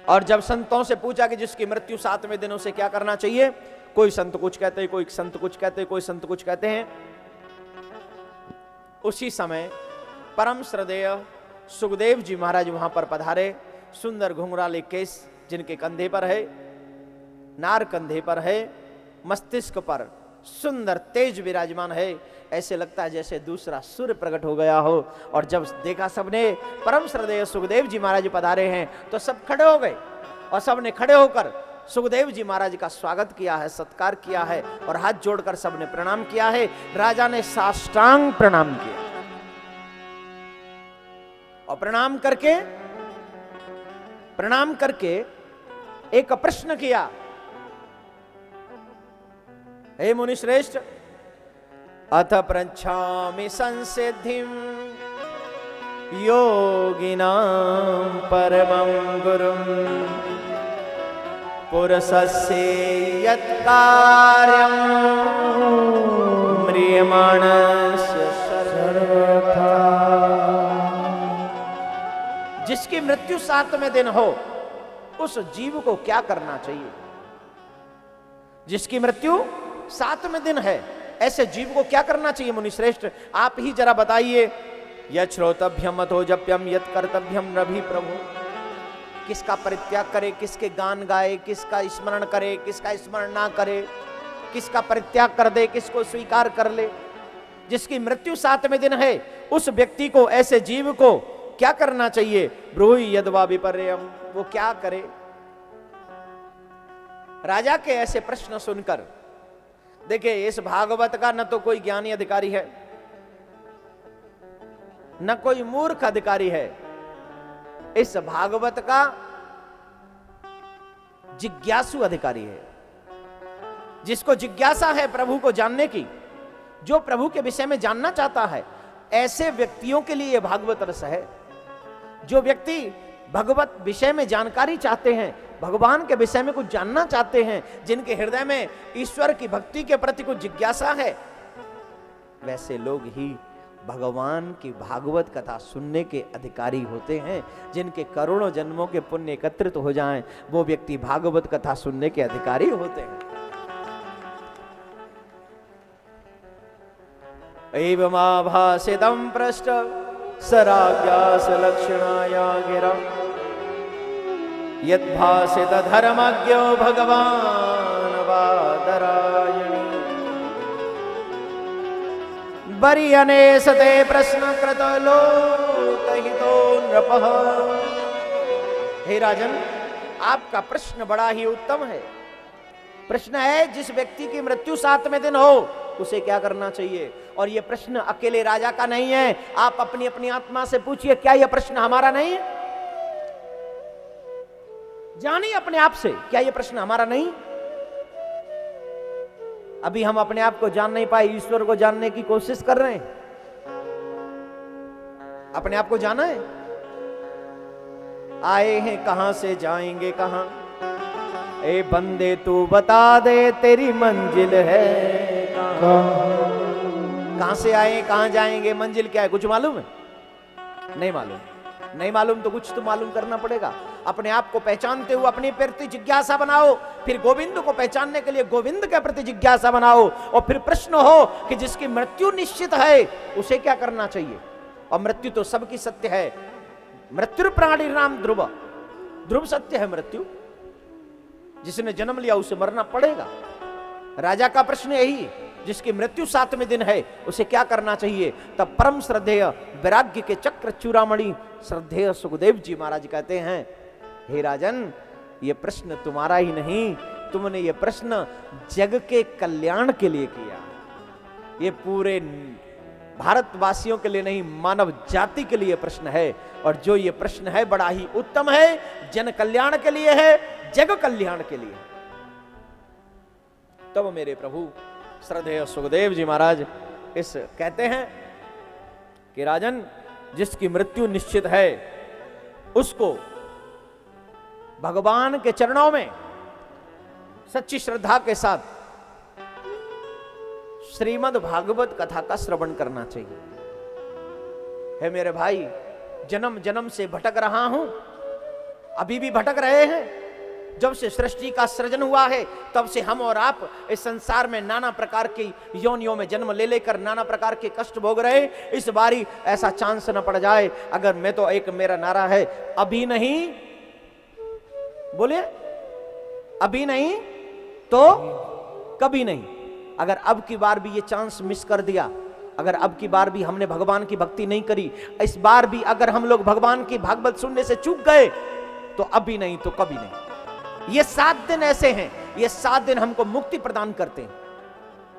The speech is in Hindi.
और जब संतों से पूछा कि जिसकी मृत्यु 7वें दिन उसे क्या करना चाहिए, कोई संत कुछ कहते हैं, कोई संत कुछ कहते हैं, कोई संत कुछ कहते हैं। उसी समय परम श्रद्धेय सुखदेव जी महाराज वहां पर पधारे। सुंदर घुंघराले केस जिनके कंधे पर है, नार कंधे पर है, मस्तिष्क पर सुंदर तेज विराजमान है। ऐसे लगता है जैसे दूसरा सूर्य प्रकट हो गया हो। और जब देखा सबने परम श्रद्धेय सुखदेव जी महाराज पधारे हैं तो सब खड़े हो गए और सबने खड़े होकर सुखदेव जी महाराज का स्वागत किया है, सत्कार किया है और हाथ जोड़कर सबने प्रणाम किया है। राजा ने साष्टांग प्रणाम किया और प्रणाम करके एक प्रश्न किया, हे मुनि श्रेष्ठ, अथ पृच्छामि संसिद्धिं योगिनां परमं गुरुं पुरुषस्य यत् कार्यं म्रियमाणस्य सर्वथा। जिसकी मृत्यु 7वें दिन हो उस जीव को क्या करना चाहिए? जिसकी मृत्यु 7वें दिन है ऐसे जीव को क्या करना चाहिए मुनि श्रेष्ठ? आप ही जरा बताइए। यत् श्रोतभ्यम अथो जप्यम यत् कर्तव्यम नभि प्रभु। किसका परित्याग करे, किसके गान गाए, किसका स्मरण करे, किसका स्मरण ना करे, किसका परित्याग कर दे, किसको स्वीकार कर ले। जिसकी मृत्यु 7वें दिन है उस व्यक्ति को, ऐसे जीव को क्या करना चाहिए? ब्रूहि यद्वा विपर्ययम्, वो क्या करे? राजा के ऐसे प्रश्न सुनकर देखिए, इस भागवत का न तो कोई ज्ञानी अधिकारी है, न कोई मूर्ख अधिकारी है। इस भागवत का जिज्ञासु अधिकारी है, जिसको जिज्ञासा है प्रभु को जानने की, जो प्रभु के विषय में जानना चाहता है। ऐसे व्यक्तियों के लिए यह भागवत रस है। जो व्यक्ति भगवत विषय में जानकारी चाहते हैं, भगवान के विषय में कुछ जानना चाहते हैं, जिनके हृदय में ईश्वर की भक्ति के प्रति कुछ जिज्ञासा है, वैसे लोग ही भगवान की भागवत कथा सुनने के अधिकारी होते हैं। जिनके करोड़ों जन्मों के पुण्य एकत्रित हो जाएं, वो व्यक्ति भागवत कथा सुनने के अधिकारी होते हैं। एवमाभासितं पृष्ठ सराज्ञास लक्षणाया गिरा यद्भासित धर्मज्ञो भगवान बादरायणी बरियने सते प्रश्न कृत लोकहितो नृपः। हे राजन, आपका प्रश्न बड़ा ही उत्तम है। प्रश्न है, जिस व्यक्ति की मृत्यु 7वें दिन हो उसे क्या करना चाहिए? और यह प्रश्न अकेले राजा का नहीं है। आप अपनी अपनी आत्मा से पूछिए, क्या यह प्रश्न हमारा नहीं है? जानिए अपने आप से, क्या यह प्रश्न हमारा नहीं? अभी हम अपने आप को जान नहीं पाए, ईश्वर को जानने की कोशिश कर रहे हैं। अपने आप को जाना है। आए हैं कहां से, जाएंगे कहां? ए बंदे तू बता दे, तेरी मंजिल है कहां से आए, कहां जाएंगे, मंजिल क्या है? कुछ मालूम है? नहीं मालूम। नहीं मालूम तो कुछ तो मालूम करना पड़ेगा। अपने आप को पहचानते हुए अपने प्रति जिज्ञासा बनाओ, फिर गोविंद को पहचानने के लिए गोविंद के प्रति जिज्ञासा बनाओ, और फिर प्रश्न हो कि जिसकी मृत्यु निश्चित है उसे क्या करना चाहिए। और मृत्यु तो सबकी सत्य है। मृत्यु प्राणी नाम ध्रुव, ध्रुव सत्य है मृत्यु। जिसने जन्म लिया उसे मरना पड़ेगा। राजा का प्रश्न यही, जिसकी मृत्यु 7वें दिन है उसे क्या करना चाहिए। तब परम श्रद्धेय वैराग्य के चक्र चूड़ामणि श्रद्धेय सुखदेव जी महाराज कहते हैं, हे राजन, ये प्रश्न तुम्हारा ही नहीं, तुमने ये प्रश्न जग के कल्याण के लिए किया। ये पूरे भारतवासियों के लिए नहीं, मानव जाति के लिए प्रश्न है। और जो ये प्रश्न है बड़ा ही उत्तम है, जन कल्याण के लिए है, जग कल्याण के लिए। तब मेरे प्रभु श्रद्धेय सुखदेव जी महाराज इस कहते हैं कि राजन, जिसकी मृत्यु निश्चित है उसको भगवान के चरणों में सच्ची श्रद्धा के साथ श्रीमद् भागवत कथा का श्रवण करना चाहिए। है मेरे भाई, जन्म जन्म से भटक रहा हूं, अभी भी भटक रहे हैं। जब से सृष्टि का सृजन हुआ है तब से हम और आप इस संसार में नाना प्रकार की योनियों में जन्म ले लेकर नाना प्रकार के कष्ट भोग रहे। इस बारी ऐसा चांस न पड़ जाए। अगर मैं तो एक मेरा नारा है, अभी नहीं, बोलिए, अभी नहीं तो कभी नहीं। अगर अब की बार भी ये चांस मिस कर दिया, अगर अब की बार भी हमने भगवान की भक्ति नहीं करी, इस बार भी अगर हम लोग भगवान की भागवत सुनने से चूक गए, तो अभी नहीं तो कभी नहीं। ये 7 दिन ऐसे हैं, ये 7 दिन हमको मुक्ति प्रदान करते हैं।